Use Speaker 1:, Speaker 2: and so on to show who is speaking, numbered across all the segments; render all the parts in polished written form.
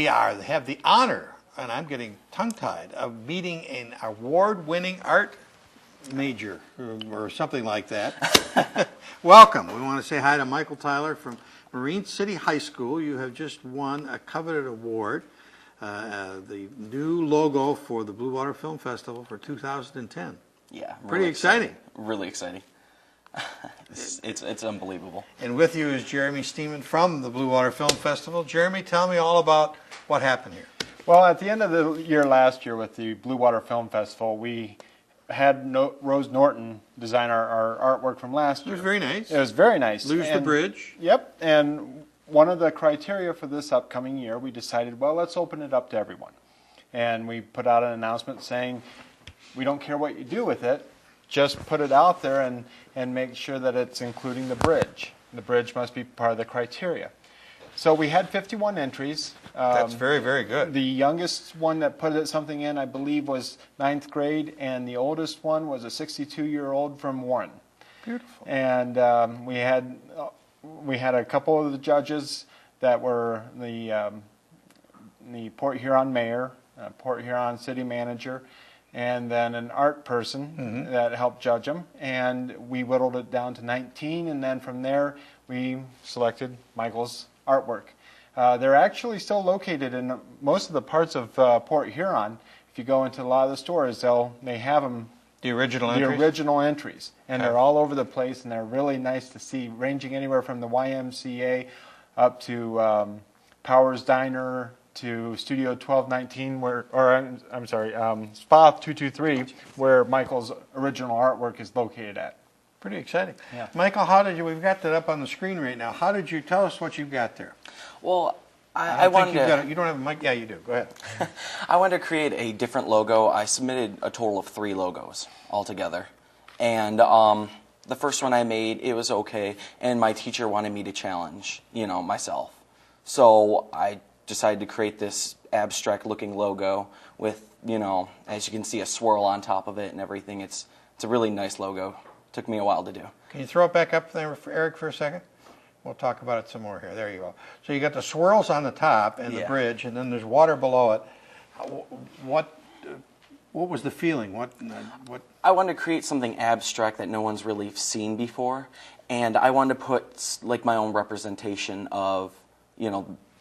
Speaker 1: have the honor, and I'm getting tongue-tied, of meeting an award-winning art major or something like that. Welcome. We want to say hi to Michael Tyler from Marine City High School. You have just won a coveted award, the new logo for the Blue Water Film Festival for 2010.
Speaker 2: Yeah,
Speaker 1: pretty exciting.
Speaker 2: Really exciting. It's unbelievable.
Speaker 1: And with you is Jeremy Stemen from the Blue Water Film Festival. Jeremy, tell me all about what happened here.
Speaker 3: Well, at the end of the year last year with the Blue Water Film Festival, we had Rose Norton design our artwork from last year.
Speaker 1: It was very nice.
Speaker 3: It was very nice.
Speaker 1: Luge the Bridge.
Speaker 3: Yep. And one of the criteria for this upcoming year, we decided, well, let's open it up to everyone. And we put out an announcement saying, we don't care what you do with it, just put it out there and make sure that it's including the bridge. The bridge must be part of the criteria. So we had 51 entries.
Speaker 1: That's very, very good.
Speaker 3: The youngest one that put something in, I believe, was 9th grade, and the oldest one was a 62-year-old from Warren.
Speaker 1: Beautiful.
Speaker 3: And we had a couple of the judges that were the Port Huron mayor, Port Huron city manager, and then an art person that helped judge them. And we whittled it down to 19, and then from there we selected Michael's artwork. They're actually still located in most of the parts of Port Huron. If you go into a lot of the stores, they have them.
Speaker 1: The original
Speaker 3: entries. And they're all over the place, and they're really nice to see, ranging anywhere from the YMCA up to Powers Diner to Studio 1219, Spa 223, where Michael's original artwork is located at.
Speaker 1: Pretty exciting.
Speaker 3: Yeah.
Speaker 1: Michael, we've got that up on the screen right now. How did you tell us what you've got there?
Speaker 2: Well, I wanted to...
Speaker 1: You don't have a mic? Yeah, you do. Go ahead.
Speaker 2: I wanted to create a different logo. I submitted a total of 3 logos altogether. And the first one I made, it was okay. And my teacher wanted me to challenge, myself. So I decided to create this abstract-looking logo with, as you can see, a swirl on top of it and everything. It's a really nice logo. Took me a while to do.
Speaker 1: Can you throw it back up there for Eric for a second? We'll talk about it some more here. There you go. So you got the swirls on the top and the bridge, and then there's water below it. What was the feeling? What?
Speaker 2: I wanted to create something abstract that no one's really seen before, and I wanted to put like my own representation of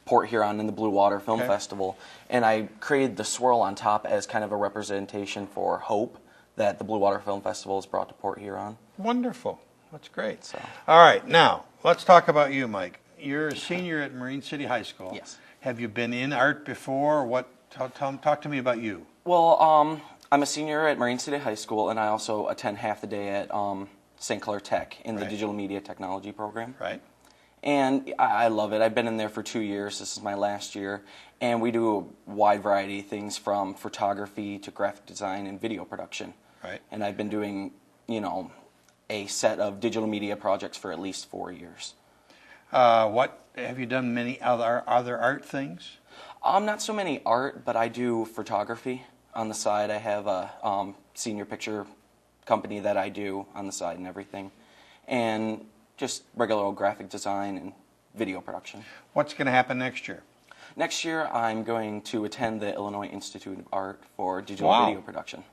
Speaker 2: Port Huron and the Blue Water Film Festival, and I created the swirl on top as kind of a representation for hope that the Blue Water Film Festival has brought to Port Huron.
Speaker 1: Wonderful. That's great.
Speaker 2: So.
Speaker 1: All right, now, let's talk about you, Mike. You're a senior at Marine City High School.
Speaker 2: Yes.
Speaker 1: Have you been in art before? Talk to me about you.
Speaker 2: Well, I'm a senior at Marine City High School, and I also attend half the day at St. Clair Tech in the Digital Media Technology program.
Speaker 1: Right.
Speaker 2: And I love it. I've been in there for 2 years. This is my last year. And we do a wide variety of things from photography to graphic design and video production.
Speaker 1: Right.
Speaker 2: And I've been doing, a set of digital media projects for at least 4 years.
Speaker 1: What have you done? Many other art things?
Speaker 2: Not so many art, but I do photography on the side. I have a senior picture company that I do on the side and everything, and just regular old graphic design and video production.
Speaker 1: What's going to happen next year?
Speaker 2: Next year, I'm going to attend the Illinois Institute of Art for digital video production.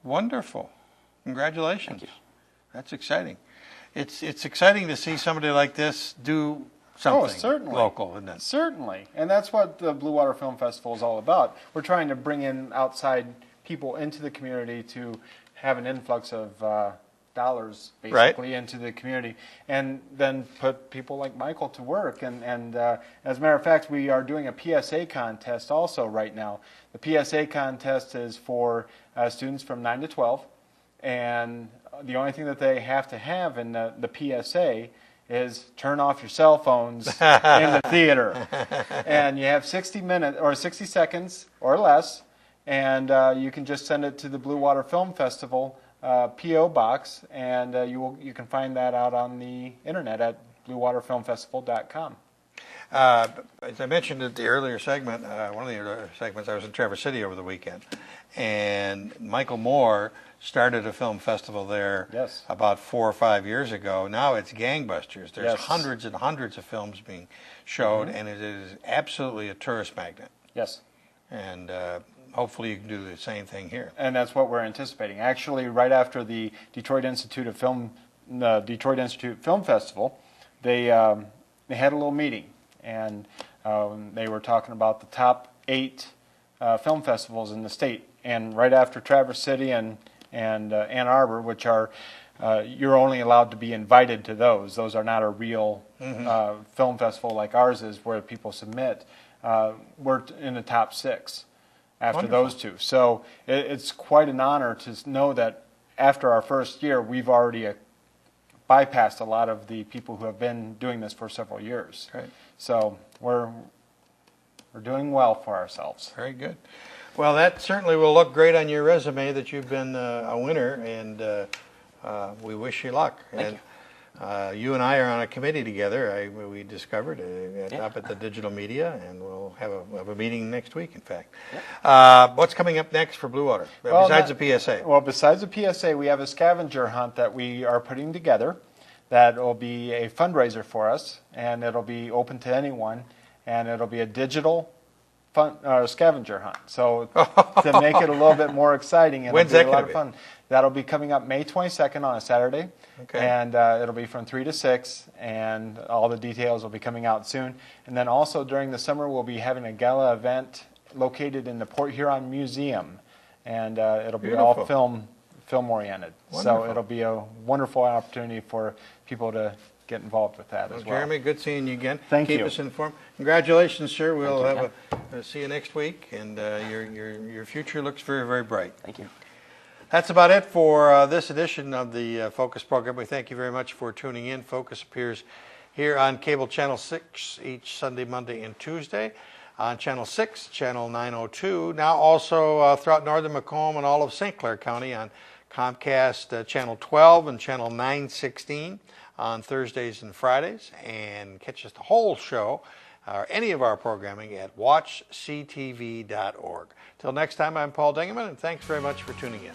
Speaker 1: Wonderful. Congratulations.
Speaker 2: Thank you.
Speaker 1: That's exciting. It's exciting to see somebody like this do something local, isn't it?
Speaker 3: Certainly. And that's what the Blue Water Film Festival is all about. We're trying to bring in outside people into the community to have an influx of dollars, basically, into the community, and then put people like Michael to work. And as a matter of fact, we are doing a PSA contest also right now. The PSA contest is for students from 9 to 12, and the only thing that they have to have in the PSA is turn off your cell phones in the theater. And you have 60 minutes or 60 seconds or less, and you can just send it to the Blue Water Film Festival P.O. Box, and you can find that out on the internet at bluewaterfilmfestival.com.
Speaker 1: As I mentioned at the earlier segment, one of the earlier segments, I was in Traverse City over the weekend, and Michael Moore started a film festival there about 4 or 5 years ago. Now it's gangbusters. There's hundreds and hundreds of films being showed, and it is absolutely a tourist magnet.
Speaker 3: Yes.
Speaker 1: And hopefully you can do the same thing here.
Speaker 3: And that's what we're anticipating. Actually, right after the Detroit Institute Film Festival, they had a little meeting, and they were talking about the top 8 film festivals in the state. And right after Traverse City and Ann Arbor, which are you're only allowed to be invited to those. Those are not a real film festival like ours is, where people submit. We're in the top 6 after
Speaker 1: Wonderful.
Speaker 3: those 2. So it's quite an honor to know that after our first year, we've already bypassed a lot of the people who have been doing this for several years.
Speaker 1: Right.
Speaker 3: So we're doing well for ourselves.
Speaker 1: Very good. Well, that certainly will look great on your resume that you've been a winner, and we wish you luck.
Speaker 2: Thank
Speaker 1: and you and I are on a committee together. We discovered up at the Digital Media, and we'll have a meeting next week, in fact. What's coming up next for Blue Water, besides the PSA?
Speaker 3: Well, besides the PSA, we have a scavenger hunt that we are putting together that will be a fundraiser for us, and it'll be open to anyone, and it'll be a digital scavenger hunt. So to make it a little bit more exciting, and
Speaker 1: when's
Speaker 3: it'll
Speaker 1: that
Speaker 3: be a lot
Speaker 1: going
Speaker 3: of
Speaker 1: to be?
Speaker 3: fun. That'll be coming up May 22nd on a Saturday,
Speaker 1: Okay.
Speaker 3: and it'll be from 3 to 6, and all the details will be coming out soon. And then also during the summer, we'll be having a gala event located in the Port Huron Museum, and it'll be
Speaker 1: Beautiful.
Speaker 3: all film oriented.
Speaker 1: Wonderful.
Speaker 3: So it'll be a wonderful opportunity for people to get involved with that as well.
Speaker 1: Jeremy, good seeing you again.
Speaker 3: Thank
Speaker 1: Keep
Speaker 3: you.
Speaker 1: us informed. Congratulations, sir. We'll
Speaker 2: Thank
Speaker 1: have see you next week, and your future looks very, very bright.
Speaker 2: Thank you.
Speaker 1: That's about it for this edition of the Focus program. We thank you very much for tuning in. Focus appears here on Cable Channel 6 each Sunday, Monday, and Tuesday. On Channel 6, Channel 902. Now also throughout northern Macomb and all of St. Clair County on Comcast Channel 12 and Channel 916 on Thursdays and Fridays. And catch us the whole show or any of our programming at watchctv.org. Till next time, I'm Paul Dingeman, and thanks very much for tuning in.